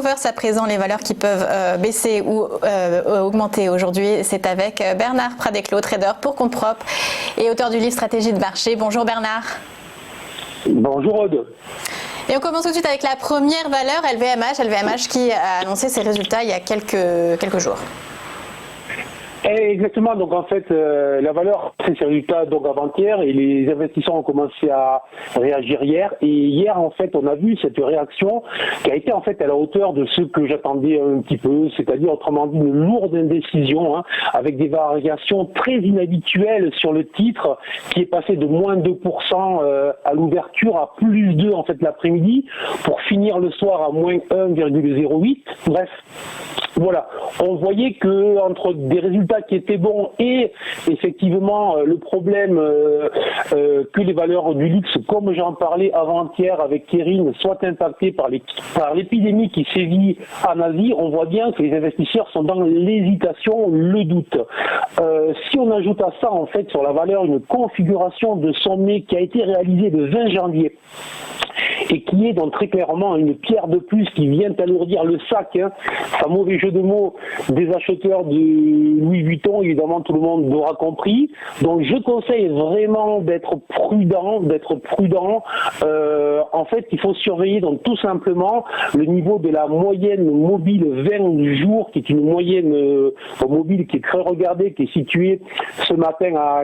movers à présent, les valeurs qui peuvent baisser ou augmenter aujourd'hui. C'est avec Bernard Pradeclos, trader pour compte propre et auteur du livre Stratégie de marché. Bonjour Bernard. Bonjour Aude. Et on commence tout de suite avec la première valeur, LVMH qui a annoncé ses résultats il y a quelques jours. Exactement, donc en fait la valeur c'est ses résultats donc avant-hier et les investisseurs ont commencé à réagir hier et hier en fait on a vu cette réaction qui a été en fait à la hauteur de ce que j'attendais un petit peu, c'est-à-dire autrement dit une lourde indécision avec des variations très inhabituelles sur le titre qui est passé de moins 2% à l'ouverture à plus 2 en fait l'après-midi pour finir le soir à moins 1,08. Bref, voilà, on voyait que entre des résultats qui étaient bons et effectivement le problème que les valeurs du luxe, comme j'en parlais avant-hier avec Kering, soient impactées par l'épidémie qui sévit en Asie, on voit bien que les investisseurs sont dans l'hésitation, le doute. Si on ajoute à ça en fait sur la valeur une configuration de sommet qui a été réalisée le 20 janvier, et qui est donc très clairement une pierre de plus qui vient alourdir le sac, un mauvais jeu de mots des acheteurs de Louis Vuitton, évidemment tout le monde l'aura compris. Donc je conseille vraiment d'être prudent. En fait, il faut surveiller donc tout simplement le niveau de la moyenne mobile 20 jours, qui est une moyenne mobile qui est très regardée, qui est située ce matin à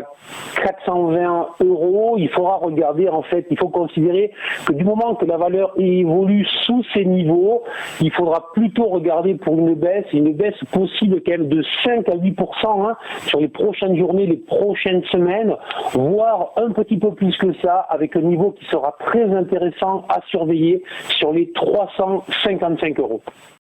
420 €. Il faudra regarder, en fait, il faut considérer que du moment que la valeur évolue sous ces niveaux, il faudra plutôt regarder pour une baisse possible quand même de 5 à 8% sur les prochaines journées, les prochaines semaines, voire un petit peu plus que ça, avec un niveau qui sera très intéressant à surveiller sur les 355 €.